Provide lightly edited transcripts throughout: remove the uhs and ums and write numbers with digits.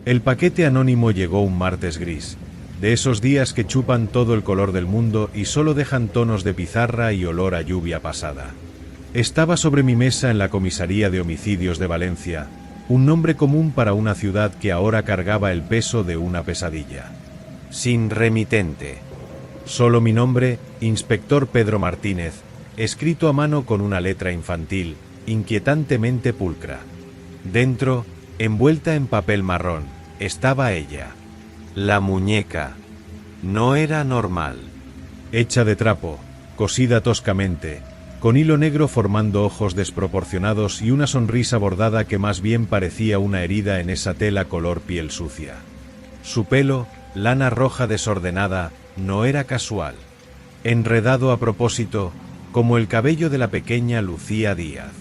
El paquete anónimo llegó un martes gris, de esos días que chupan todo el color del mundo y solo dejan tonos de pizarra y olor a lluvia pasada. Estaba sobre mi mesa en la comisaría de homicidios de Valencia, un nombre común para una ciudad que ahora cargaba el peso de una pesadilla. Sin remitente. Solo mi nombre, Inspector Pedro Martínez, escrito a mano con una letra infantil, inquietantemente pulcra. Dentro, envuelta en papel marrón, estaba ella. La muñeca. No era normal. Hecha de trapo, cosida toscamente, con hilo negro formando ojos desproporcionados y una sonrisa bordada que más bien parecía una herida en esa tela color piel sucia. Su pelo, lana roja desordenada, no era casual. Enredado a propósito, como el cabello de la pequeña Lucía Díaz.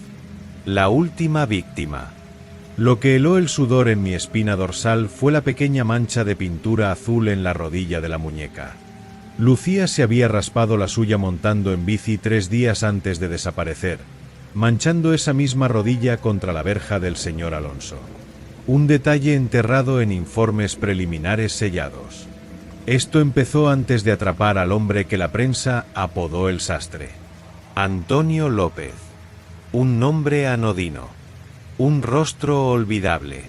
La última víctima. Lo que heló el sudor en mi espina dorsal fue la pequeña mancha de pintura azul en la rodilla de la muñeca. Lucía se había raspado la suya montando en bici 3 días antes de desaparecer, manchando esa misma rodilla contra la verja del señor Alonso. Un detalle enterrado en informes preliminares sellados. Esto empezó antes de atrapar al hombre que la prensa apodó el sastre. Antonio López. Un nombre anodino. Un rostro olvidable.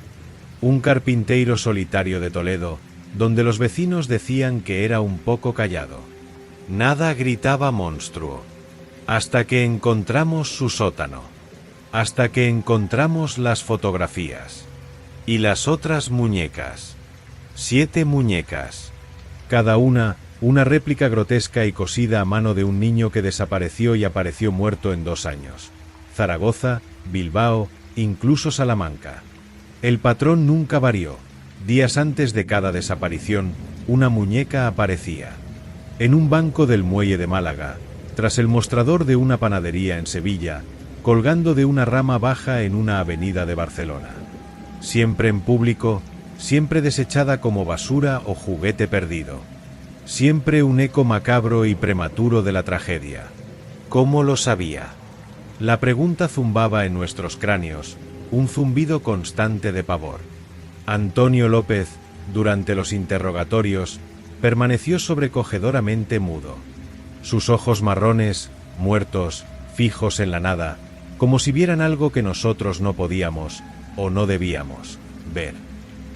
Un carpinteiro solitario de Toledo, donde los vecinos decían que era un poco callado. Nada gritaba monstruo. Hasta que encontramos su sótano. Hasta que encontramos las fotografías. Y las otras muñecas. 7 muñecas. Cada una réplica grotesca y cosida a mano de un niño que desapareció y apareció muerto en 2 años. Zaragoza, Bilbao, incluso Salamanca. El patrón nunca varió. Días antes de cada desaparición, una muñeca aparecía. En un banco del muelle de Málaga, tras el mostrador de una panadería en Sevilla, colgando de una rama baja en una avenida de Barcelona. Siempre en público, siempre desechada como basura o juguete perdido. Siempre un eco macabro y prematuro de la tragedia. ¿Cómo lo sabía? La pregunta zumbaba en nuestros cráneos, un zumbido constante de pavor. Antonio López, durante los interrogatorios, permaneció sobrecogedoramente mudo. Sus ojos marrones, muertos, fijos en la nada, como si vieran algo que nosotros no podíamos, o no debíamos, ver.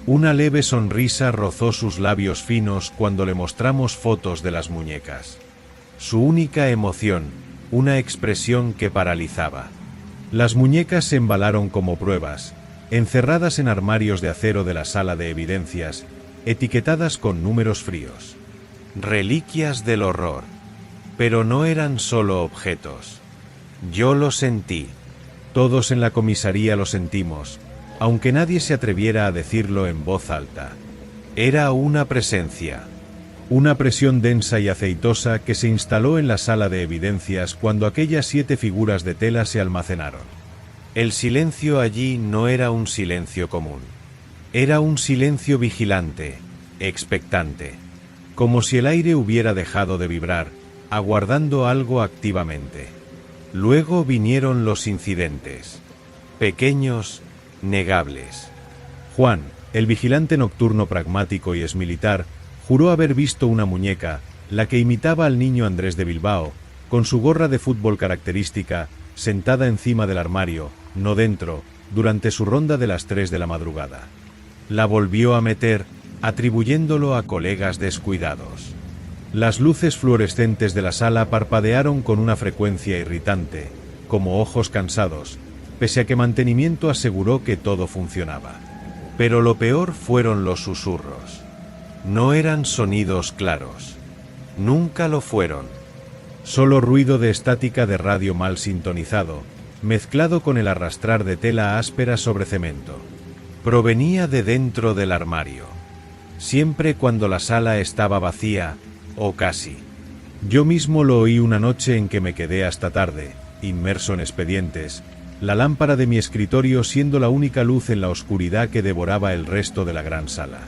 Una leve sonrisa rozó sus labios finos cuando le mostramos fotos de las muñecas. Su única emoción, una expresión que paralizaba. Las muñecas se embalaron como pruebas, encerradas en armarios de acero de la sala de evidencias, etiquetadas con números fríos. Reliquias del horror. Pero no eran solo objetos. Yo lo sentí. Todos en la comisaría lo sentimos, aunque nadie se atreviera a decirlo en voz alta. Era una presencia. Una presión densa y aceitosa que se instaló en la sala de evidencias cuando aquellas 7 figuras de tela se almacenaron. El silencio allí no era un silencio común. Era un silencio vigilante, expectante. Como si el aire hubiera dejado de vibrar, aguardando algo activamente. Luego vinieron los incidentes. Pequeños, negables. Juan, el vigilante nocturno pragmático y exmilitar, juró haber visto una muñeca, la que imitaba al niño Andrés de Bilbao, con su gorra de fútbol característica, sentada encima del armario, no dentro, durante su ronda de las 3 de la madrugada. La volvió a meter, atribuyéndolo a colegas descuidados. Las luces fluorescentes de la sala parpadearon con una frecuencia irritante, como ojos cansados, pese a que mantenimiento aseguró que todo funcionaba. Pero lo peor fueron los susurros. No eran sonidos claros. Nunca lo fueron. Solo ruido de estática de radio mal sintonizado, mezclado con el arrastrar de tela áspera sobre cemento. Provenía de dentro del armario. Siempre cuando la sala estaba vacía, o casi. Yo mismo lo oí una noche en que me quedé hasta tarde, inmerso en expedientes, la lámpara de mi escritorio siendo la única luz en la oscuridad que devoraba el resto de la gran sala.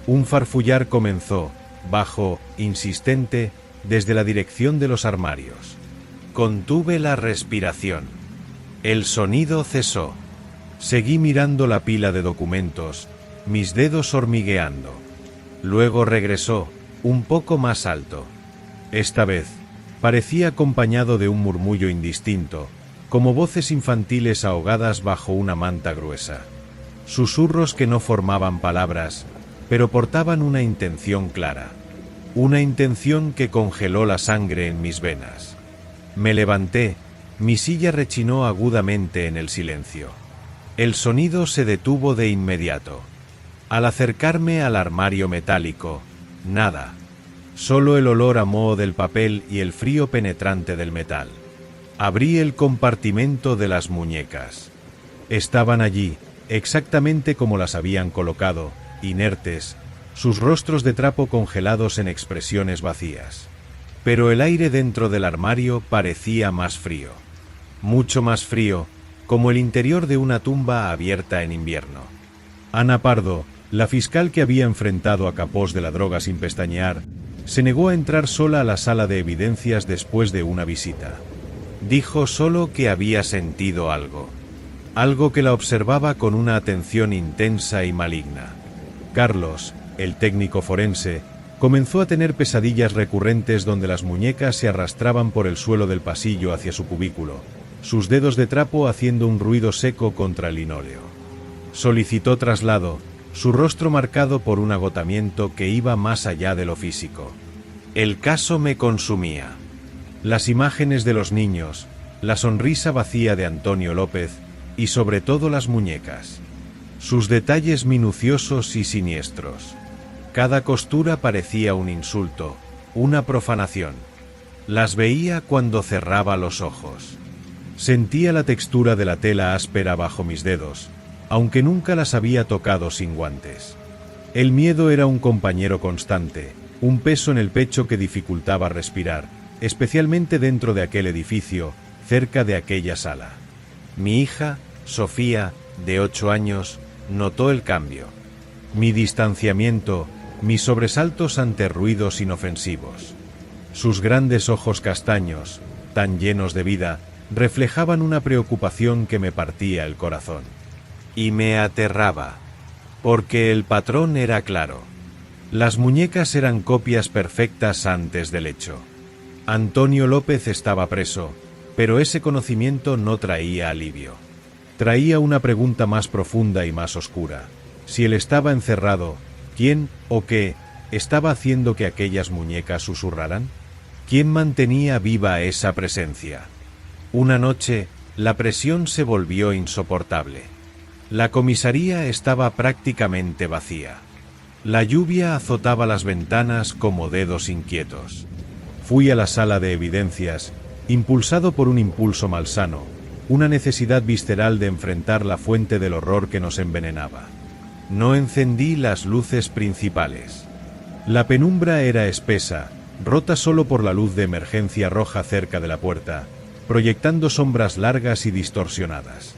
Un farfullar comenzó, bajo, insistente, desde la dirección de los armarios. Contuve la respiración. El sonido cesó. Seguí mirando la pila de documentos, mis dedos hormigueando. Luego regresó, un poco más alto. Esta vez, parecía acompañado de un murmullo indistinto, como voces infantiles ahogadas bajo una manta gruesa. Susurros que no formaban palabras, pero portaban una intención clara. Una intención que congeló la sangre en mis venas. Me levanté, mi silla rechinó agudamente en el silencio. El sonido se detuvo de inmediato. Al acercarme al armario metálico, nada. Solo el olor a moho del papel y el frío penetrante del metal. Abrí el compartimento de las muñecas. Estaban allí, exactamente como las habían colocado, inertes, sus rostros de trapo congelados en expresiones vacías. Pero el aire dentro del armario parecía más frío. Mucho más frío, como el interior de una tumba abierta en invierno. Ana Pardo, la fiscal que había enfrentado a Capós de la droga sin pestañear, se negó a entrar sola a la sala de evidencias después de una visita. Dijo solo que había sentido algo. Algo que la observaba con una atención intensa y maligna. Carlos, el técnico forense, comenzó a tener pesadillas recurrentes donde las muñecas se arrastraban por el suelo del pasillo hacia su cubículo, sus dedos de trapo haciendo un ruido seco contra el linóleo. Solicitó traslado, su rostro marcado por un agotamiento que iba más allá de lo físico. El caso me consumía. Las imágenes de los niños, la sonrisa vacía de Antonio López y sobre todo las muñecas. Sus detalles minuciosos y siniestros. Cada costura parecía un insulto, una profanación. Las veía cuando cerraba los ojos. Sentía la textura de la tela áspera bajo mis dedos, aunque nunca las había tocado sin guantes. El miedo era un compañero constante, un peso en el pecho que dificultaba respirar, especialmente dentro de aquel edificio, cerca de aquella sala. Mi hija, Sofía, de 8 años, notó el cambio. Mi distanciamiento, mis sobresaltos ante ruidos inofensivos. Sus grandes ojos castaños, tan llenos de vida, reflejaban una preocupación que me partía el corazón. Y me aterraba, porque el patrón era claro. Las muñecas eran copias perfectas antes del hecho. Antonio López estaba preso, pero ese conocimiento no traía alivio. Traía una pregunta más profunda y más oscura. Si él estaba encerrado, ¿quién o qué estaba haciendo que aquellas muñecas susurraran? ¿Quién mantenía viva esa presencia? Una noche, la presión se volvió insoportable. La comisaría estaba prácticamente vacía. La lluvia azotaba las ventanas como dedos inquietos. Fui a la sala de evidencias, impulsado por un impulso malsano, una necesidad visceral de enfrentar la fuente del horror que nos envenenaba. No encendí las luces principales. La penumbra era espesa, rota solo por la luz de emergencia roja cerca de la puerta, proyectando sombras largas y distorsionadas.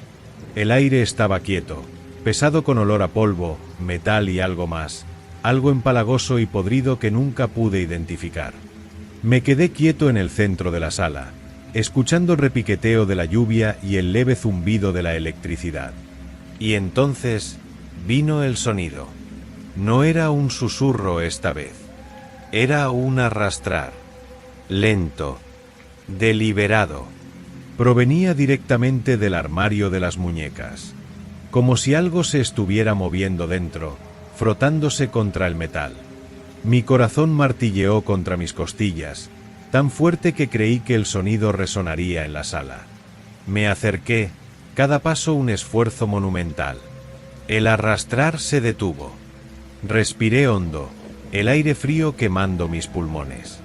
El aire estaba quieto, pesado con olor a polvo, metal y algo más, algo empalagoso y podrido que nunca pude identificar. Me quedé quieto en el centro de la sala, escuchando el repiqueteo de la lluvia y el leve zumbido de la electricidad. Y entonces vino el sonido. No era un susurro esta vez. Era un arrastrar. Lento. Deliberado. Provenía directamente del armario de las muñecas. Como si algo se estuviera moviendo dentro, frotándose contra el metal. Mi corazón martilleó contra mis costillas, tan fuerte que creí que el sonido resonaría en la sala. Me acerqué, cada paso un esfuerzo monumental. El arrastrar se detuvo. Respiré hondo, el aire frío quemando mis pulmones.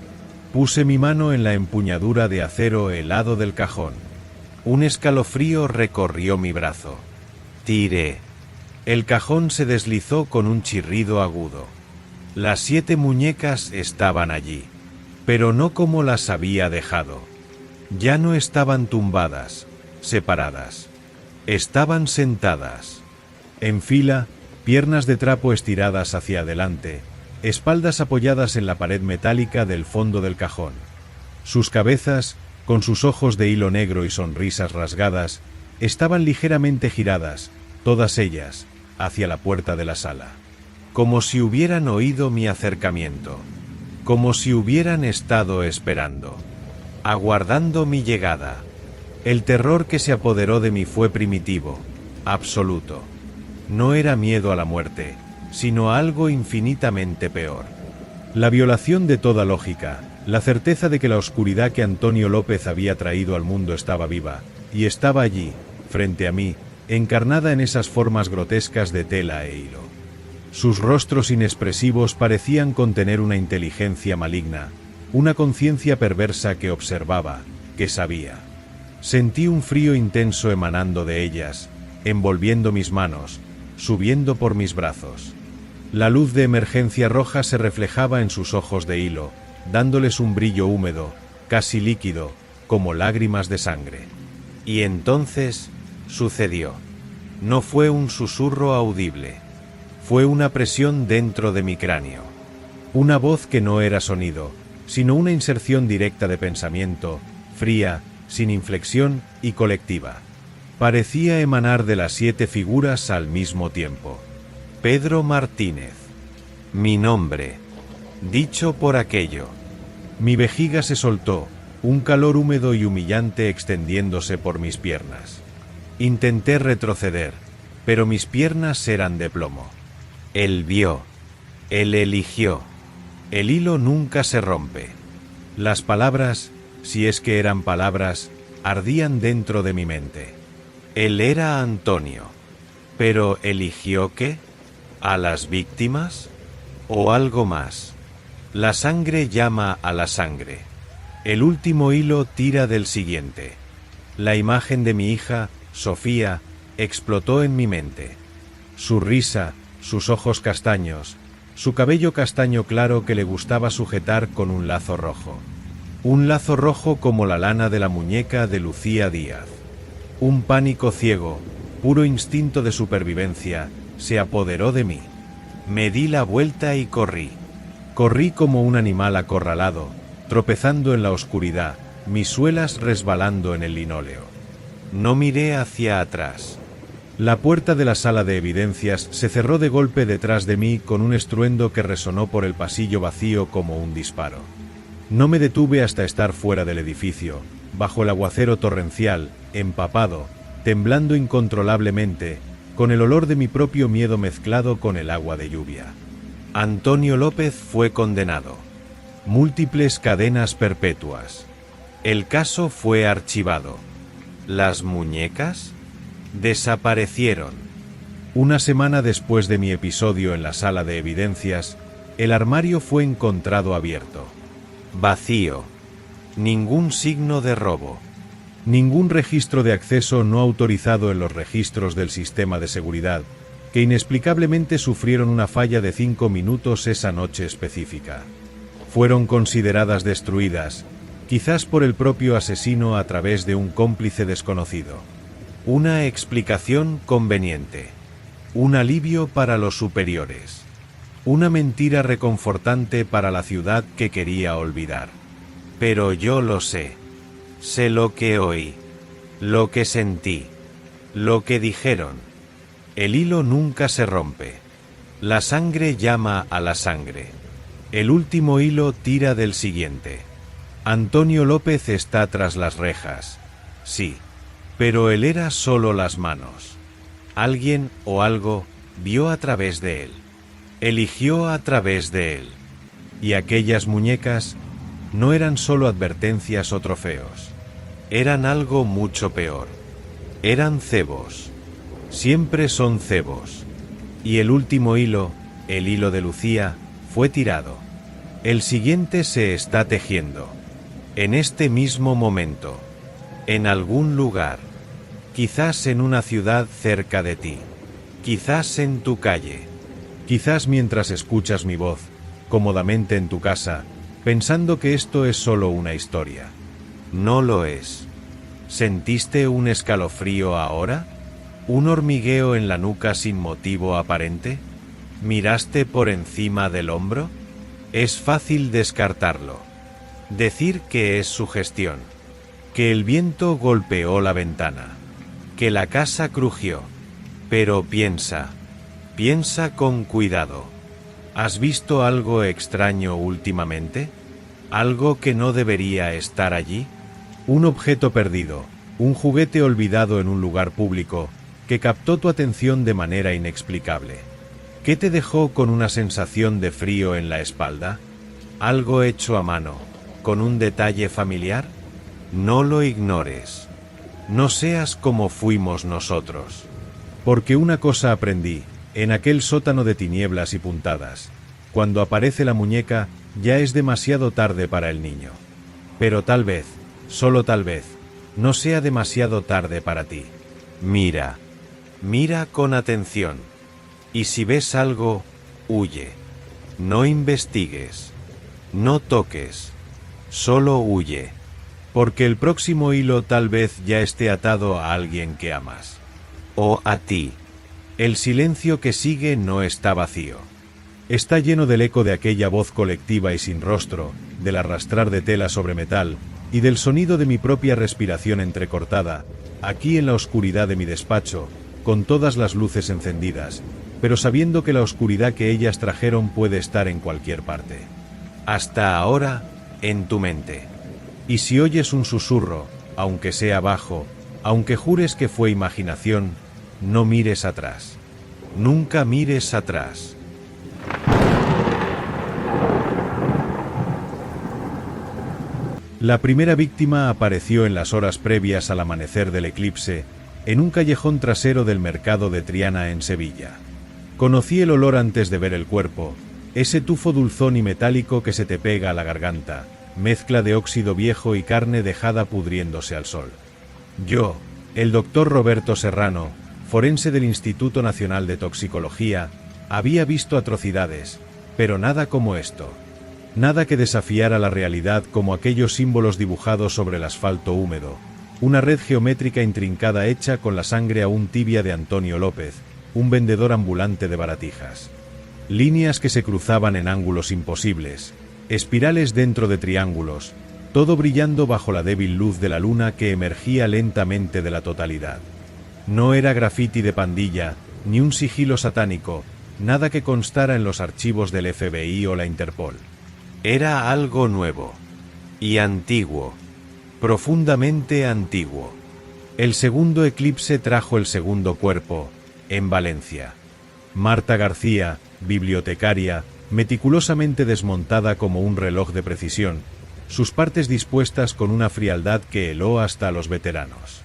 Puse mi mano en la empuñadura de acero helado del cajón. Un escalofrío recorrió mi brazo. Tiré. El cajón se deslizó con un chirrido agudo. Las 7 muñecas estaban allí, pero no como las había dejado. Ya no estaban tumbadas, separadas. Estaban sentadas. En fila, piernas de trapo estiradas hacia adelante, espaldas apoyadas en la pared metálica del fondo del cajón. Sus cabezas, con sus ojos de hilo negro y sonrisas rasgadas, estaban ligeramente giradas, todas ellas, hacia la puerta de la sala. Como si hubieran oído mi acercamiento. Como si hubieran estado esperando. Aguardando mi llegada. El terror que se apoderó de mí fue primitivo, absoluto. No era miedo a la muerte, sino a algo infinitamente peor. La violación de toda lógica, la certeza de que la oscuridad que Antonio López había traído al mundo estaba viva, y estaba allí, frente a mí, encarnada en esas formas grotescas de tela e hilo. Sus rostros inexpresivos parecían contener una inteligencia maligna, una conciencia perversa que observaba, que sabía. Sentí un frío intenso emanando de ellas, envolviendo mis manos, subiendo por mis brazos. La luz de emergencia roja se reflejaba en sus ojos de hilo, dándoles un brillo húmedo, casi líquido, como lágrimas de sangre. Y entonces sucedió. No fue un susurro audible. Fue una presión dentro de mi cráneo. Una voz que no era sonido, sino una inserción directa de pensamiento, fría, sin inflexión y colectiva. Parecía emanar de las 7 figuras al mismo tiempo. Pedro Martínez. Mi nombre. Dicho por aquello. Mi vejiga se soltó, un calor húmedo y humillante extendiéndose por mis piernas. Intenté retroceder, pero mis piernas eran de plomo. Él vio. Él eligió. El hilo nunca se rompe. Las palabras, si es que eran palabras, ardían dentro de mi mente. Él era Antonio. ¿Pero eligió qué? ¿A las víctimas? ¿O algo más? La sangre llama a la sangre. El último hilo tira del siguiente. La imagen de mi hija, Sofía, explotó en mi mente. Su risa, sus ojos castaños, su cabello castaño claro que le gustaba sujetar con un lazo rojo. Un lazo rojo como la lana de la muñeca de Lucía Díaz. Un pánico ciego, puro instinto de supervivencia, se apoderó de mí. Me di la vuelta y corrí. Corrí como un animal acorralado, tropezando en la oscuridad, mis suelas resbalando en el linóleo. No miré hacia atrás. La puerta de la sala de evidencias se cerró de golpe detrás de mí con un estruendo que resonó por el pasillo vacío como un disparo. No me detuve hasta estar fuera del edificio, bajo el aguacero torrencial, empapado, temblando incontrolablemente, con el olor de mi propio miedo mezclado con el agua de lluvia. Antonio López fue condenado. Múltiples cadenas perpetuas. El caso fue archivado. ¿Las muñecas? Desaparecieron. Una semana después de mi episodio en la sala de evidencias, el armario fue encontrado abierto. Vacío. Ningún signo de robo. Ningún registro de acceso no autorizado en los registros del sistema de seguridad, que inexplicablemente sufrieron una falla de 5 minutos esa noche específica. Fueron consideradas destruidas, quizás por el propio asesino a través de un cómplice desconocido. Una explicación conveniente. Un alivio para los superiores. Una mentira reconfortante para la ciudad que quería olvidar. Pero yo lo sé. Sé lo que oí. Lo que sentí. Lo que dijeron. El hilo nunca se rompe. La sangre llama a la sangre. El último hilo tira del siguiente. Antonio López está tras las rejas. Sí. Pero él era solo las manos. Alguien o algo vio a través de él. Eligió a través de él. Y aquellas muñecas no eran solo advertencias o trofeos. Eran algo mucho peor. Eran cebos. Siempre son cebos. Y el último hilo, el hilo de Lucía, fue tirado. El siguiente se está tejiendo. En este mismo momento. En algún lugar. Quizás en una ciudad cerca de ti. Quizás en tu calle. Quizás mientras escuchas mi voz, cómodamente en tu casa, pensando que esto es solo una historia. No lo es. ¿Sentiste un escalofrío ahora? ¿Un hormigueo en la nuca sin motivo aparente? ¿Miraste por encima del hombro? Es fácil descartarlo. Decir que es sugestión. Que el viento golpeó la ventana. Que la casa crujió. Pero piensa, Piensa con cuidado. ¿Has visto algo extraño últimamente? ¿Algo que no debería estar allí? Un objeto perdido, un juguete olvidado en un lugar público, que captó tu atención de manera inexplicable. ¿Qué te dejó con una sensación de frío en la espalda? ¿Algo hecho a mano, con un detalle familiar? No lo ignores. No seas como fuimos nosotros. Porque una cosa aprendí, en aquel sótano de tinieblas y puntadas. Cuando aparece la muñeca, ya es demasiado tarde para el niño. Pero tal vez, solo tal vez, no sea demasiado tarde para ti. Mira. Mira con atención. Y si ves algo, huye. No investigues. No toques. Solo huye. Porque el próximo hilo tal vez ya esté atado a alguien que amas. O a ti. El silencio que sigue no está vacío. Está lleno del eco de aquella voz colectiva y sin rostro, del arrastrar de tela sobre metal, y del sonido de mi propia respiración entrecortada, aquí en la oscuridad de mi despacho, con todas las luces encendidas, pero sabiendo que la oscuridad que ellas trajeron puede estar en cualquier parte. Hasta ahora, en tu mente. Y si oyes un susurro, aunque sea bajo, aunque jures que fue imaginación, no mires atrás. Nunca mires atrás. La primera víctima apareció en las horas previas al amanecer del eclipse, en un callejón trasero del mercado de Triana en Sevilla. Conocí el olor antes de ver el cuerpo, ese tufo dulzón y metálico que se te pega a la garganta, mezcla de óxido viejo y carne dejada pudriéndose al sol. Yo, el doctor Roberto Serrano, forense del Instituto Nacional de Toxicología, había visto atrocidades, pero nada como esto. Nada que desafiara la realidad como aquellos símbolos dibujados sobre el asfalto húmedo, una red geométrica intrincada hecha con la sangre aún tibia de Antonio López, un vendedor ambulante de baratijas. Líneas que se cruzaban en ángulos imposibles, espirales dentro de triángulos, todo brillando bajo la débil luz de la luna que emergía lentamente de la totalidad. No era grafiti de pandilla, ni un sigilo satánico, nada que constara en los archivos del FBI o la Interpol. Era algo nuevo y antiguo, profundamente antiguo. El segundo eclipse trajo el segundo cuerpo, en Valencia. Marta García, bibliotecaria, meticulosamente desmontada como un reloj de precisión, sus partes dispuestas con una frialdad que heló hasta a los veteranos.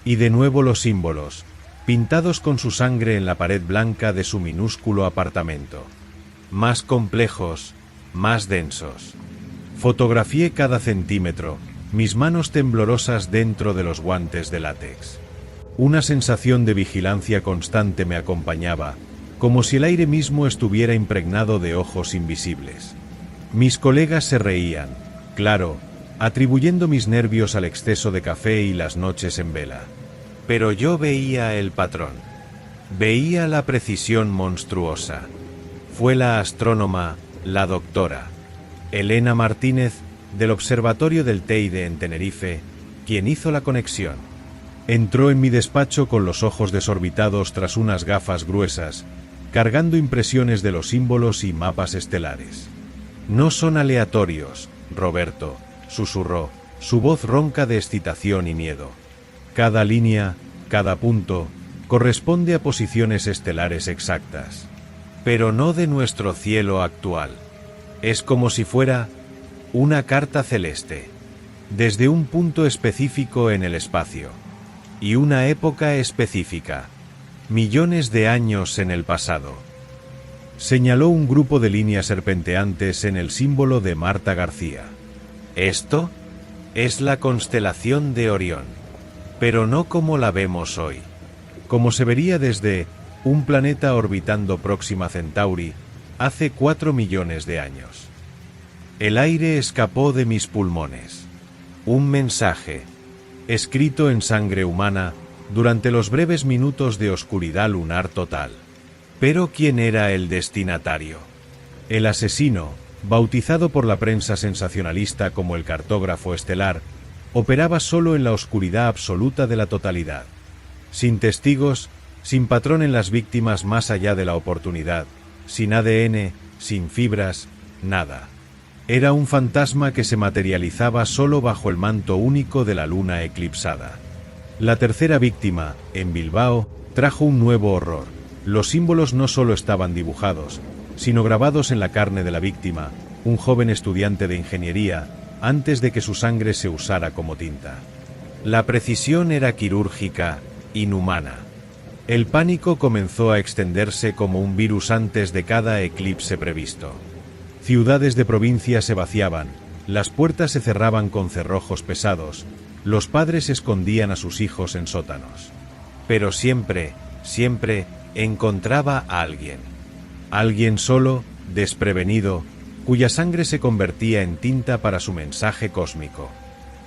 Y de nuevo los símbolos, pintados con su sangre en la pared blanca de su minúsculo apartamento. Más complejos, más densos. Fotografié cada centímetro, mis manos temblorosas dentro de los guantes de látex. Una sensación de vigilancia constante me acompañaba, como si el aire mismo estuviera impregnado de ojos invisibles. Mis colegas se reían, claro, atribuyendo mis nervios al exceso de café y las noches en vela. Pero yo veía el patrón. Veía la precisión monstruosa. Fue la astrónoma, la doctora Elena Martínez, del Observatorio del Teide en Tenerife, quien hizo la conexión. Entró en mi despacho con los ojos desorbitados tras unas gafas gruesas, cargando impresiones de los símbolos y mapas estelares. No son aleatorios, Roberto, susurró, su voz ronca de excitación y miedo. Cada línea, cada punto, corresponde a posiciones estelares exactas. Pero no de nuestro cielo actual. Es como si fuera una carta celeste, desde un punto específico en el espacio, y una época específica, millones de años en el pasado. Señaló un grupo de líneas serpenteantes en el símbolo de Marta García. Esto es la constelación de Orión, pero no como la vemos hoy, como se vería desde un planeta orbitando Próxima Centauri hace 4 millones de años. El aire escapó de mis pulmones. Un mensaje, escrito en sangre humana durante los breves minutos de oscuridad lunar total. Pero ¿quién era el destinatario? El asesino, bautizado por la prensa sensacionalista como el cartógrafo estelar, operaba solo en la oscuridad absoluta de la totalidad. Sin testigos, sin patrón en las víctimas más allá de la oportunidad, sin ADN, sin fibras, nada. Era un fantasma que se materializaba solo bajo el manto único de la luna eclipsada. La tercera víctima, en Bilbao, trajo un nuevo horror. Los símbolos no solo estaban dibujados, sino grabados en la carne de la víctima, un joven estudiante de ingeniería, antes de que su sangre se usara como tinta. La precisión era quirúrgica, inhumana. El pánico comenzó a extenderse como un virus antes de cada eclipse previsto. Ciudades de provincia se vaciaban, las puertas se cerraban con cerrojos pesados, los padres escondían a sus hijos en sótanos. Pero siempre, siempre, encontraba a alguien. Alguien solo, desprevenido, cuya sangre se convertía en tinta para su mensaje cósmico.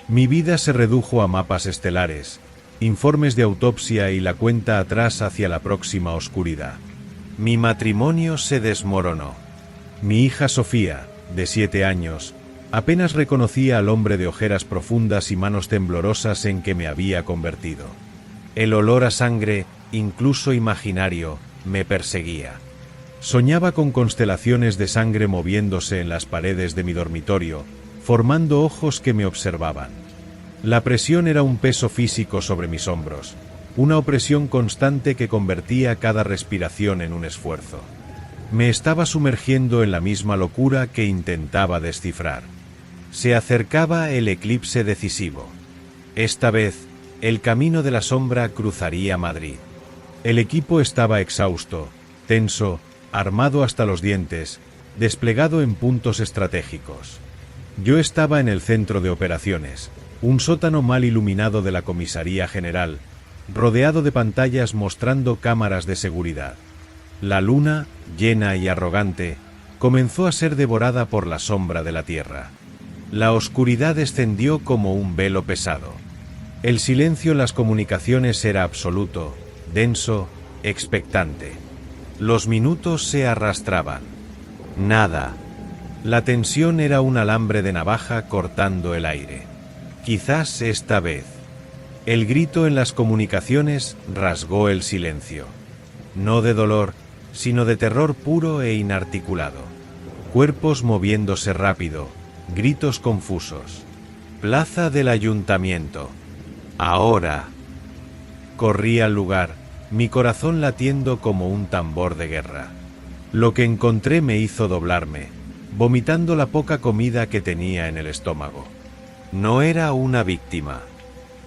Mi vida se redujo a mapas estelares, informes de autopsia y la cuenta atrás hacia la próxima oscuridad. Mi matrimonio se desmoronó. Mi hija Sofía, de 7 años, apenas reconocía al hombre de ojeras profundas y manos temblorosas en que me había convertido. El olor a sangre, incluso imaginario, me perseguía. Soñaba con constelaciones de sangre moviéndose en las paredes de mi dormitorio, formando ojos que me observaban. La presión era un peso físico sobre mis hombros, una opresión constante que convertía cada respiración en un esfuerzo. Me estaba sumergiendo en la misma locura que intentaba descifrar. Se acercaba el eclipse decisivo. Esta vez, el camino de la sombra cruzaría Madrid. El equipo estaba exhausto, tenso, armado hasta los dientes, desplegado en puntos estratégicos. Yo estaba en el centro de operaciones, un sótano mal iluminado de la comisaría general, rodeado de pantallas mostrando cámaras de seguridad. La luna, llena y arrogante, comenzó a ser devorada por la sombra de la Tierra. La oscuridad descendió como un velo pesado. El silencio en las comunicaciones era absoluto, denso, expectante. Los minutos se arrastraban. Nada. La tensión era un alambre de navaja cortando el aire. Quizás esta vez. El grito en las comunicaciones rasgó el silencio. No de dolor, sino de terror puro e inarticulado. Cuerpos moviéndose rápido, gritos confusos. Plaza del Ayuntamiento. Ahora. Corrí al lugar, mi corazón latiendo como un tambor de guerra. Lo que encontré me hizo doblarme, vomitando la poca comida que tenía en el estómago. No era una víctima.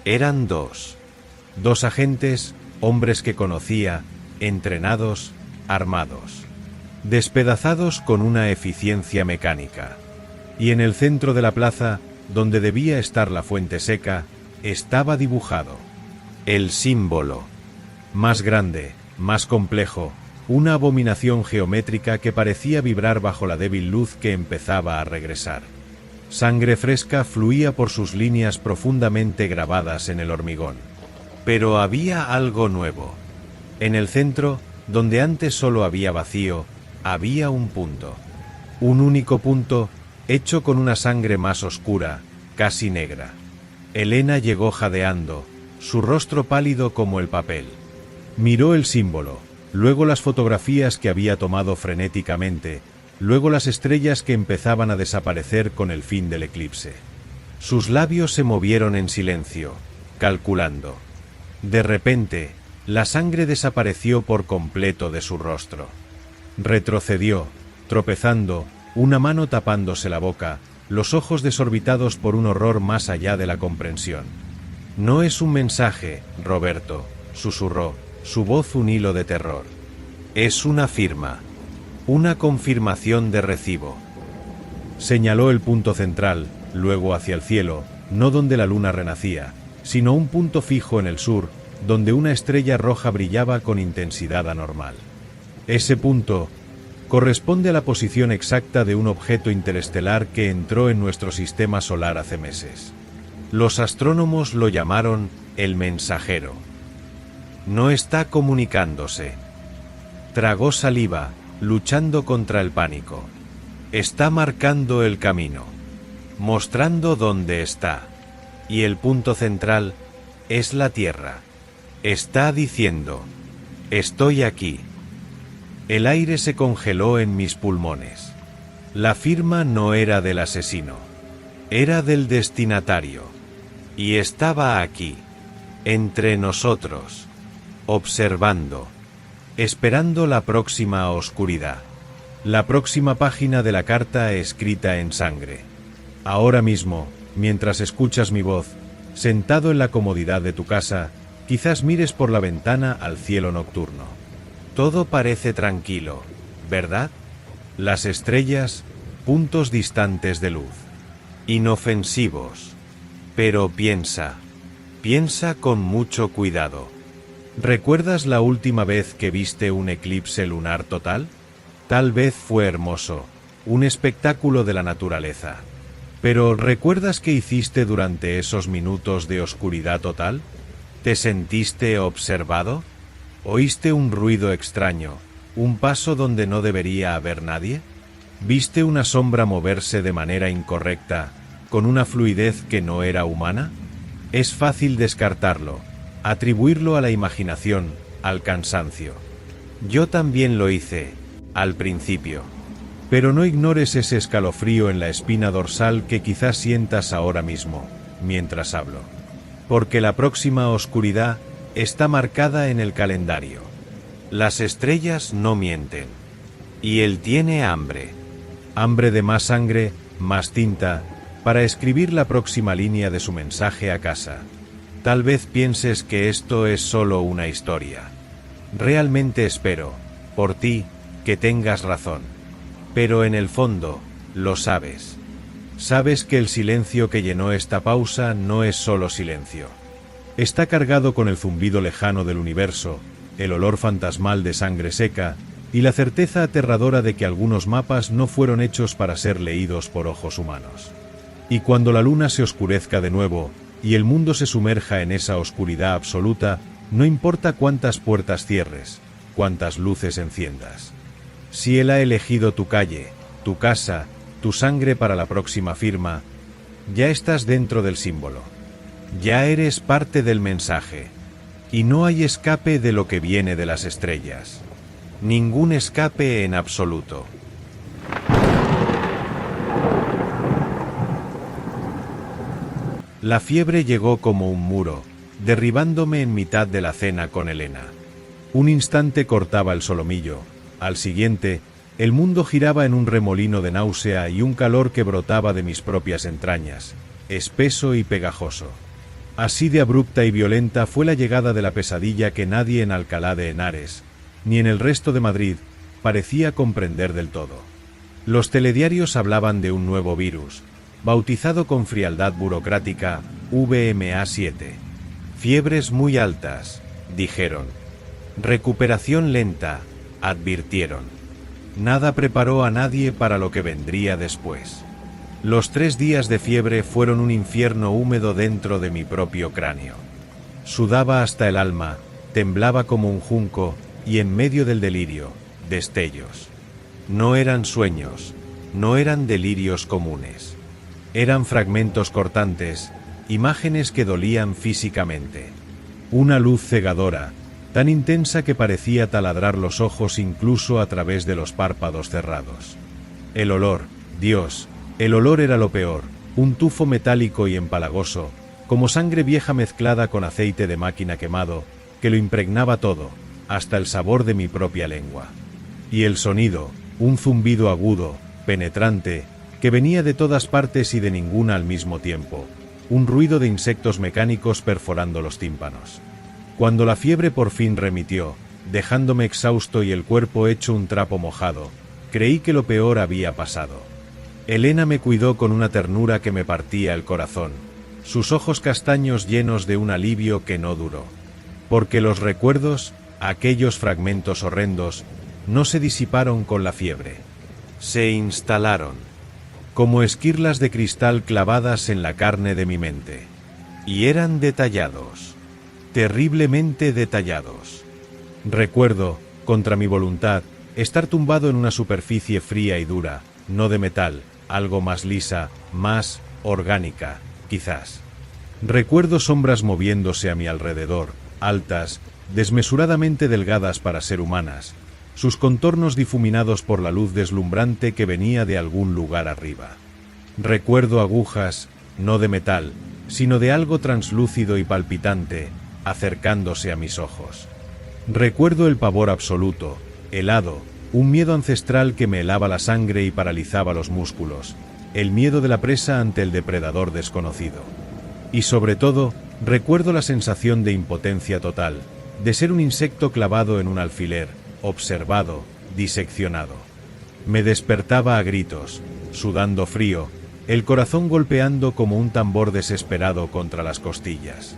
Eran dos. 2 agentes, hombres que conocía, entrenados, armados. Despedazados con una eficiencia mecánica. Y en el centro de la plaza, donde debía estar la fuente seca, estaba dibujado el símbolo. Más grande, más complejo, una abominación geométrica que parecía vibrar bajo la débil luz que empezaba a regresar. Sangre fresca fluía por sus líneas profundamente grabadas en el hormigón. Pero había algo nuevo. En el centro, donde antes solo había vacío, había un punto. Un único punto, hecho con una sangre más oscura, casi negra. Elena llegó jadeando, su rostro pálido como el papel. Miró el símbolo, luego las fotografías que había tomado frenéticamente, luego las estrellas que empezaban a desaparecer con el fin del eclipse. Sus labios se movieron en silencio, calculando. De repente, la sangre desapareció por completo de su rostro. Retrocedió, tropezando, una mano tapándose la boca, los ojos desorbitados por un horror más allá de la comprensión. No es un mensaje, Roberto, susurró, su voz un hilo de terror. Es una firma. Una confirmación de recibo. Señaló el punto central, luego hacia el cielo, no donde la luna renacía, sino un punto fijo en el sur, donde una estrella roja brillaba con intensidad anormal. Ese punto corresponde a la posición exacta de un objeto interestelar que entró en nuestro sistema solar hace meses. Los astrónomos lo llamaron el mensajero. No está comunicándose. Tragó saliva, luchando contra el pánico. Está marcando el camino, mostrando dónde está. Y el punto central es la Tierra. Está diciendo, Estoy aquí. El aire se congeló en mis pulmones. La firma no era del asesino. Era del destinatario. Y estaba aquí, entre nosotros, observando, esperando la próxima oscuridad. La próxima página de la carta escrita en sangre. Ahora mismo, mientras escuchas mi voz, sentado en la comodidad de tu casa, quizás mires por la ventana al cielo nocturno. Todo parece tranquilo, ¿verdad? Las estrellas, puntos distantes de luz. Inofensivos. Pero piensa con mucho cuidado. ¿Recuerdas la última vez que viste un eclipse lunar total? Tal vez fue hermoso, un espectáculo de la naturaleza. Pero ¿recuerdas qué hiciste durante esos minutos de oscuridad total? ¿Te sentiste observado? ¿Oíste un ruido extraño, un paso donde no debería haber nadie? ¿Viste una sombra moverse de manera incorrecta, con una fluidez que no era humana? Es fácil descartarlo, atribuirlo a la imaginación, al cansancio. Yo también lo hice, al principio. Pero no ignores ese escalofrío en la espina dorsal que quizás sientas ahora mismo, mientras hablo. Porque la próxima oscuridad está marcada en el calendario. Las estrellas no mienten. Y él tiene hambre. Hambre de más sangre, más tinta, para escribir la próxima línea de su mensaje a casa. Tal vez pienses que esto es solo una historia. Realmente espero, por ti, que tengas razón. Pero en el fondo, lo sabes. Sabes que el silencio que llenó esta pausa no es solo silencio. Está cargado con el zumbido lejano del universo, el olor fantasmal de sangre seca y la certeza aterradora de que algunos mapas no fueron hechos para ser leídos por ojos humanos. Y cuando la luna se oscurezca de nuevo y el mundo se sumerja en esa oscuridad absoluta, no importa cuántas puertas cierres, cuántas luces enciendas. Si él ha elegido tu calle, tu casa, tu sangre para la próxima firma, ya estás dentro del símbolo. Ya eres parte del mensaje. Y no hay escape de lo que viene de las estrellas. Ningún escape en absoluto. La fiebre llegó como un muro, derribándome en mitad de la cena con Elena. Un instante cortaba el solomillo, al siguiente, el mundo giraba en un remolino de náusea y un calor que brotaba de mis propias entrañas, espeso y pegajoso. Así de abrupta y violenta fue la llegada de la pesadilla que nadie en Alcalá de Henares, ni en el resto de Madrid, parecía comprender del todo. Los telediarios hablaban de un nuevo virus, bautizado con frialdad burocrática VMA7. Fiebres muy altas, dijeron. Recuperación lenta, advirtieron. Nada preparó a nadie para lo que vendría después. Los 3 días de fiebre fueron un infierno húmedo dentro de mi propio cráneo. Sudaba hasta el alma, temblaba como un junco, y en medio del delirio, destellos. No eran sueños, no eran delirios comunes. Eran fragmentos cortantes, imágenes que dolían físicamente. Una luz cegadora, tan intensa que parecía taladrar los ojos incluso a través de los párpados cerrados. El olor, Dios, el olor era lo peor, un tufo metálico y empalagoso, como sangre vieja mezclada con aceite de máquina quemado, que lo impregnaba todo, hasta el sabor de mi propia lengua. Y el sonido, un zumbido agudo, penetrante, que venía de todas partes y de ninguna al mismo tiempo, un ruido de insectos mecánicos perforando los tímpanos. Cuando la fiebre por fin remitió, dejándome exhausto y el cuerpo hecho un trapo mojado, creí que lo peor había pasado. Elena me cuidó con una ternura que me partía el corazón, sus ojos castaños llenos de un alivio que no duró. Porque los recuerdos, aquellos fragmentos horrendos, no se disiparon con la fiebre. Se instalaron, como esquirlas de cristal clavadas en la carne de mi mente. Y eran detallados, terriblemente detallados. Recuerdo, contra mi voluntad, estar tumbado en una superficie fría y dura, no de metal, algo más lisa, más orgánica, quizás. Recuerdo sombras moviéndose a mi alrededor, altas, desmesuradamente delgadas para ser humanas, sus contornos difuminados por la luz deslumbrante que venía de algún lugar arriba. Recuerdo agujas, no de metal, sino de algo translúcido y palpitante, acercándose a mis ojos. Recuerdo el pavor absoluto, helado, un miedo ancestral que me helaba la sangre y paralizaba los músculos, el miedo de la presa ante el depredador desconocido. Y sobre todo, recuerdo la sensación de impotencia total, de ser un insecto clavado en un alfiler, observado, diseccionado. Me despertaba a gritos, sudando frío, el corazón golpeando como un tambor desesperado contra las costillas.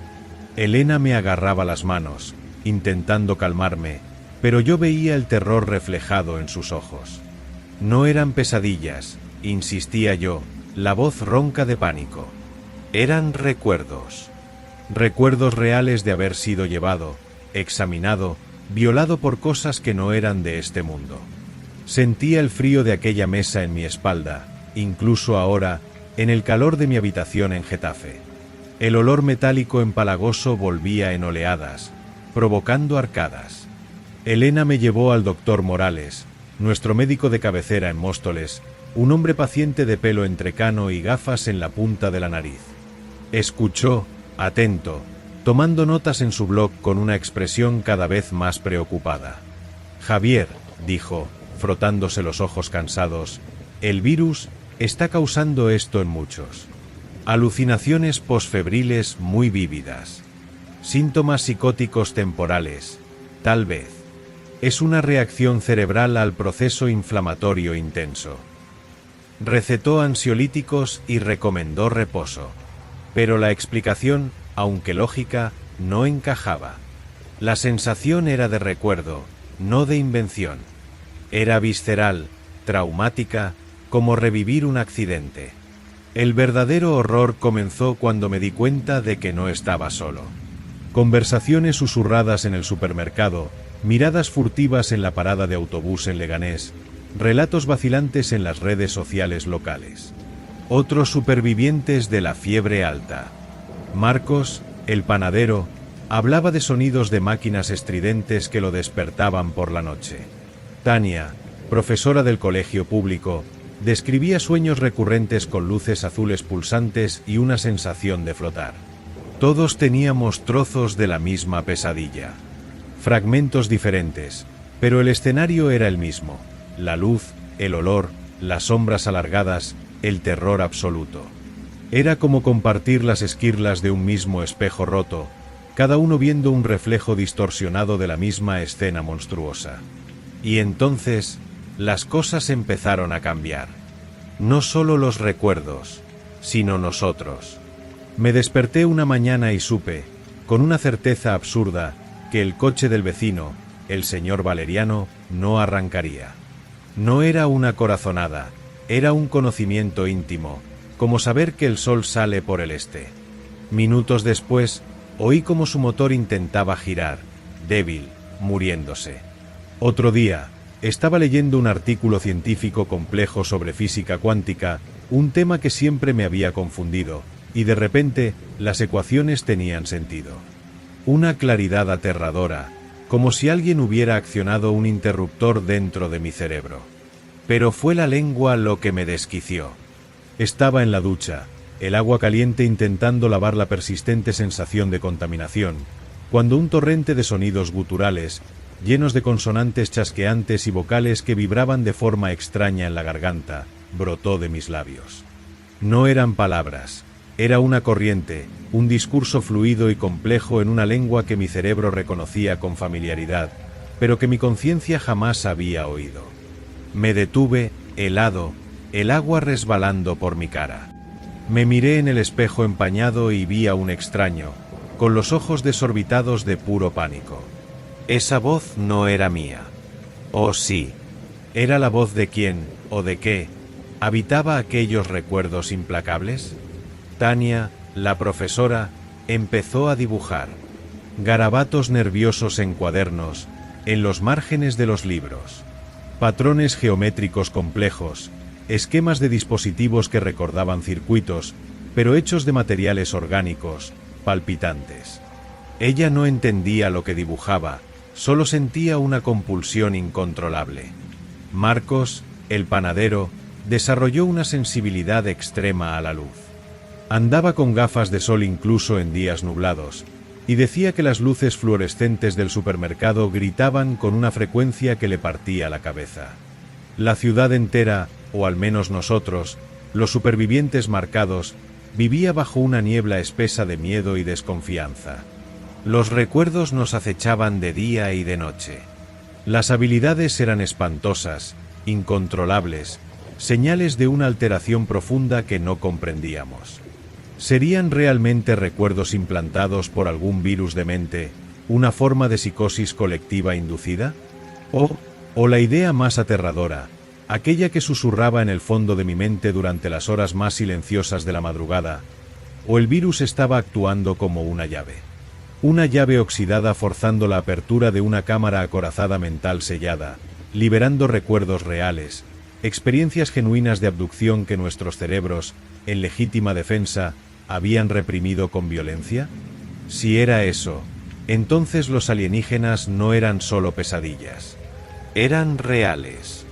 Elena me agarraba las manos, intentando calmarme, pero yo veía el terror reflejado en sus ojos. No eran pesadillas, insistía yo, la voz ronca de pánico. Eran recuerdos. Recuerdos reales de haber sido llevado, examinado, violado por cosas que no eran de este mundo. Sentía el frío de aquella mesa en mi espalda, incluso ahora, en el calor de mi habitación en Getafe. El olor metálico empalagoso volvía en oleadas, provocando arcadas. Elena me llevó al doctor Morales, nuestro médico de cabecera en Móstoles, un hombre paciente de pelo entrecano y gafas en la punta de la nariz. Escuchó, atento, tomando notas en su blog con una expresión cada vez más preocupada. Javier, dijo, frotándose los ojos cansados, el virus está causando esto en muchos. Alucinaciones posfebriles muy vívidas. Síntomas psicóticos temporales, tal vez. Es una reacción cerebral al proceso inflamatorio intenso. Recetó ansiolíticos y recomendó reposo. Pero la explicación, aunque lógica, no encajaba. La sensación era de recuerdo, no de invención. Era visceral, traumática, como revivir un accidente. El verdadero horror comenzó cuando me di cuenta de que no estaba solo. Conversaciones susurradas en el supermercado, miradas furtivas en la parada de autobús en Leganés, relatos vacilantes en las redes sociales locales. Otros supervivientes de la fiebre alta. Marcos, el panadero, hablaba de sonidos de máquinas estridentes que lo despertaban por la noche. Tania, profesora del colegio público, describía sueños recurrentes con luces azules pulsantes y una sensación de flotar. Todos teníamos trozos de la misma pesadilla. Fragmentos diferentes, pero el escenario era el mismo. La luz, el olor, las sombras alargadas, el terror absoluto. Era como compartir las esquirlas de un mismo espejo roto, cada uno viendo un reflejo distorsionado de la misma escena monstruosa. Y entonces, las cosas empezaron a cambiar. No solo los recuerdos, sino nosotros. Me desperté una mañana y supe, con una certeza absurda, que el coche del vecino, el señor Valeriano, no arrancaría. No era una corazonada, era un conocimiento íntimo, como saber que el sol sale por el este. Minutos después, oí como su motor intentaba girar, débil, muriéndose. Otro día, estaba leyendo un artículo científico complejo sobre física cuántica, un tema que siempre me había confundido, y de repente, las ecuaciones tenían sentido. Una claridad aterradora, como si alguien hubiera accionado un interruptor dentro de mi cerebro. Pero fue la lengua lo que me desquició. Estaba en la ducha, el agua caliente intentando lavar la persistente sensación de contaminación, cuando un torrente de sonidos guturales, llenos de consonantes chasqueantes y vocales que vibraban de forma extraña en la garganta, brotó de mis labios. No eran palabras, era una corriente, un discurso fluido y complejo en una lengua que mi cerebro reconocía con familiaridad, pero que mi conciencia jamás había oído. Me detuve, helado, el agua resbalando por mi cara. Me miré en el espejo empañado y vi a un extraño, con los ojos desorbitados de puro pánico. Esa voz no era mía. Oh sí, ¿era la voz de quién, o de qué, habitaba aquellos recuerdos implacables? Tania, la profesora, empezó a dibujar. Garabatos nerviosos en cuadernos, en los márgenes de los libros. Patrones geométricos complejos, esquemas de dispositivos que recordaban circuitos, pero hechos de materiales orgánicos, palpitantes. Ella no entendía lo que dibujaba, solo sentía una compulsión incontrolable. Marcos, el panadero, desarrolló una sensibilidad extrema a la luz. Andaba con gafas de sol incluso en días nublados, y decía que las luces fluorescentes del supermercado gritaban con una frecuencia que le partía la cabeza. La ciudad entera, o al menos nosotros, los supervivientes marcados, vivía bajo una niebla espesa de miedo y desconfianza. Los recuerdos nos acechaban de día y de noche. Las habilidades eran espantosas, incontrolables, señales de una alteración profunda que no comprendíamos. ¿Serían realmente recuerdos implantados por algún virus demente, una forma de psicosis colectiva inducida? ¿O la idea más aterradora, aquella que susurraba en el fondo de mi mente durante las horas más silenciosas de la madrugada, o el virus estaba actuando como una llave? Una llave oxidada forzando la apertura de una cámara acorazada mental sellada, liberando recuerdos reales, experiencias genuinas de abducción que nuestros cerebros, en legítima defensa, habían reprimido con violencia. Si era eso, entonces los alienígenas no eran solo pesadillas. Eran reales.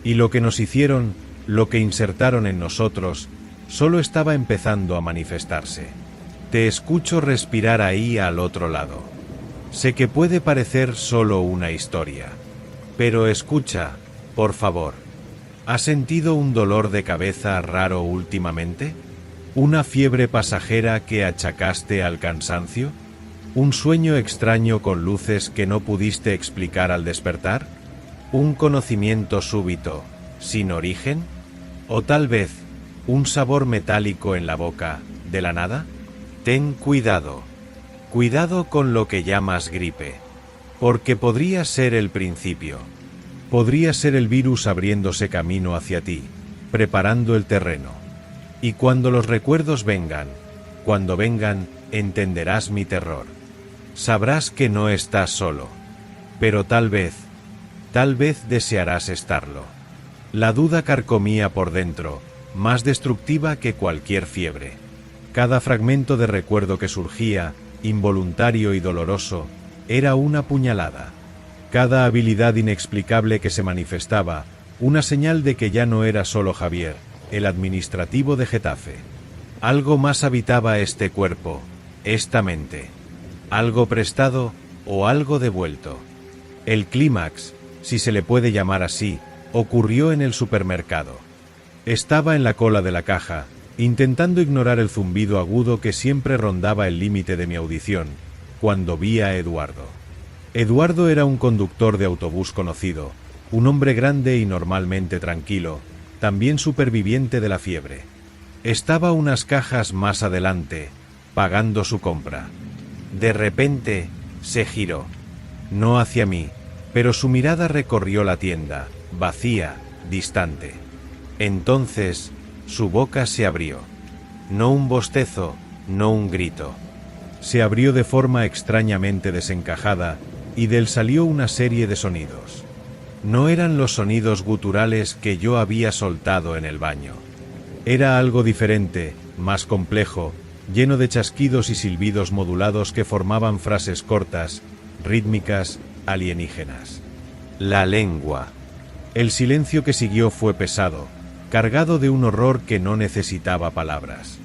Y lo que nos hicieron, lo que insertaron en nosotros, solo estaba empezando a manifestarse. Te escucho respirar ahí al otro lado. Sé que puede parecer solo una historia. Pero escucha, por favor. ¿Has sentido un dolor de cabeza raro últimamente? ¿Una fiebre pasajera que achacaste al cansancio? ¿Un sueño extraño con luces que no pudiste explicar al despertar? ¿Un conocimiento súbito, sin origen? ¿O tal vez, un sabor metálico en la boca, de la nada? Ten cuidado. Cuidado con lo que llamas gripe. Porque podría ser el principio. Podría ser el virus abriéndose camino hacia ti, preparando el terreno. Y cuando los recuerdos vengan, cuando vengan, entenderás mi terror. Sabrás que no estás solo. Pero tal vez desearás estarlo. La duda carcomía por dentro, más destructiva que cualquier fiebre. Cada fragmento de recuerdo que surgía, involuntario y doloroso, era una puñalada. Cada habilidad inexplicable que se manifestaba, una señal de que ya no era solo Javier, el administrativo de Getafe. Algo más habitaba este cuerpo, esta mente. Algo prestado o algo devuelto. El clímax, si se le puede llamar así, ocurrió en el supermercado. Estaba en la cola de la caja, intentando ignorar el zumbido agudo que siempre rondaba el límite de mi audición, cuando vi a Eduardo. Eduardo era un conductor de autobús conocido, un hombre grande y normalmente tranquilo, también superviviente de la fiebre. Estaba unas cajas más adelante, pagando su compra. De repente, se giró. No hacia mí, pero su mirada recorrió la tienda, vacía, distante. Entonces, su boca se abrió. No un bostezo, no un grito. Se abrió de forma extrañamente desencajada, y de él salió una serie de sonidos. No eran los sonidos guturales que yo había soltado en el baño. Era algo diferente, más complejo, lleno de chasquidos y silbidos modulados que formaban frases cortas, rítmicas, alienígenas. La lengua. El silencio que siguió fue pesado, cargado de un horror que no necesitaba palabras.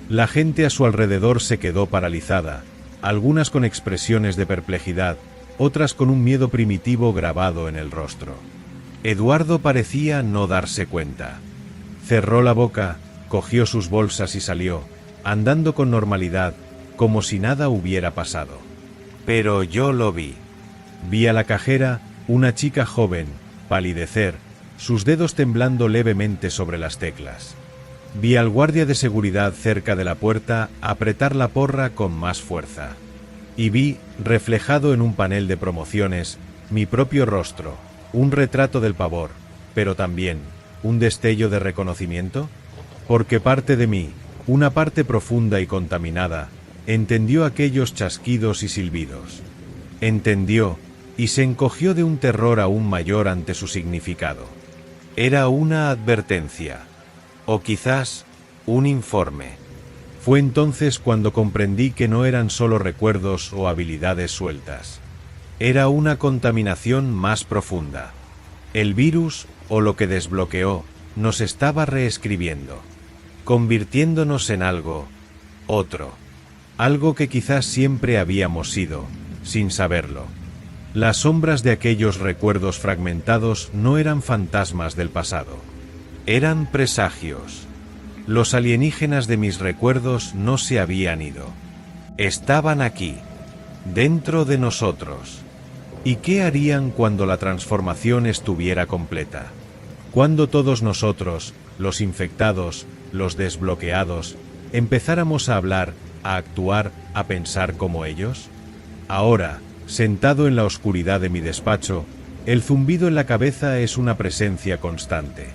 La gente a su alrededor se quedó paralizada, algunas con expresiones de perplejidad, otras con un miedo primitivo grabado en el rostro. Eduardo parecía no darse cuenta. Cerró la boca, cogió sus bolsas y salió, andando con normalidad, como si nada hubiera pasado. Pero yo lo vi. Vi a la cajera, una chica joven, palidecer, sus dedos temblando levemente sobre las teclas. Vi al guardia de seguridad cerca de la puerta apretar la porra con más fuerza. Y vi, reflejado en un panel de promociones, mi propio rostro, un retrato del pavor, pero también, un destello de reconocimiento, porque parte de mí, una parte profunda y contaminada, entendió aquellos chasquidos y silbidos. Entendió, y se encogió de un terror aún mayor ante su significado. Era una advertencia, o quizás, un informe. Fue entonces cuando comprendí que no eran solo recuerdos o habilidades sueltas. Era una contaminación más profunda. El virus, o lo que desbloqueó, nos estaba reescribiendo, convirtiéndonos en algo, otro. Algo que quizás siempre habíamos sido, sin saberlo. Las sombras de aquellos recuerdos fragmentados no eran fantasmas del pasado. Eran presagios. Los alienígenas de mis recuerdos no se habían ido. Estaban aquí, dentro de nosotros. ¿Y qué harían cuando la transformación estuviera completa? Cuando todos nosotros, los infectados, los desbloqueados, empezáramos a hablar, a actuar, a pensar como ellos? Ahora, sentado en la oscuridad de mi despacho, el zumbido en la cabeza es una presencia constante.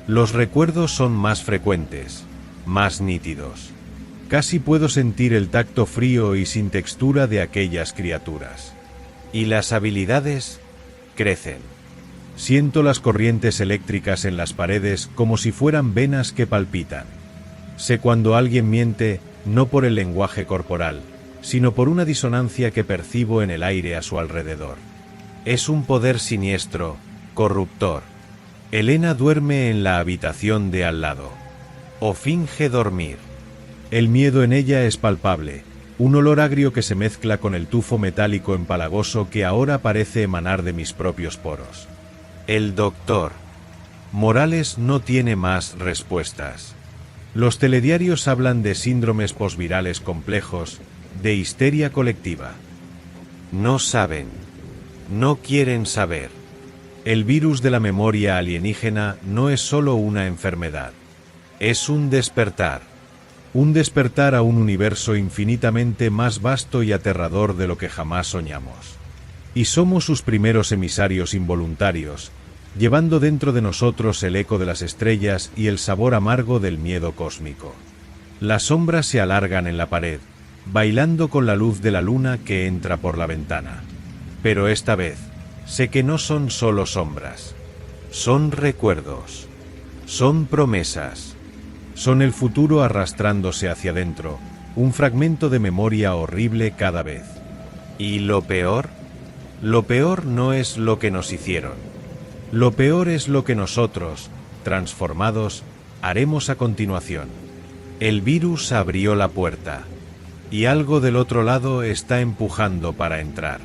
Los recuerdos son más frecuentes, más nítidos. Casi puedo sentir el tacto frío y sin textura de aquellas criaturas. Y las habilidades crecen. Siento las corrientes eléctricas en las paredes como si fueran venas que palpitan. Sé cuando alguien miente, no por el lenguaje corporal, sino por una disonancia que percibo en el aire a su alrededor. Es un poder siniestro, corruptor. Elena duerme en la habitación de al lado. O finge dormir. El miedo en ella es palpable, un olor agrio que se mezcla con el tufo metálico empalagoso que ahora parece emanar de mis propios poros. El doctor Morales no tiene más respuestas. Los telediarios hablan de síndromes posvirales complejos, de histeria colectiva. No saben. No quieren saber. El virus de la memoria alienígena no es solo una enfermedad. Es un despertar. Un despertar a un universo infinitamente más vasto y aterrador de lo que jamás soñamos. Y somos sus primeros emisarios involuntarios, llevando dentro de nosotros el eco de las estrellas y el sabor amargo del miedo cósmico. Las sombras se alargan en la pared, bailando con la luz de la luna que entra por la ventana. Pero esta vez, sé que no son solo sombras. Son recuerdos. Son promesas. Son el futuro arrastrándose hacia adentro, un fragmento de memoria horrible cada vez. ¿Y lo peor? Lo peor no es lo que nos hicieron. Lo peor es lo que nosotros, transformados, haremos a continuación. El virus abrió la puerta, y algo del otro lado está empujando para entrar.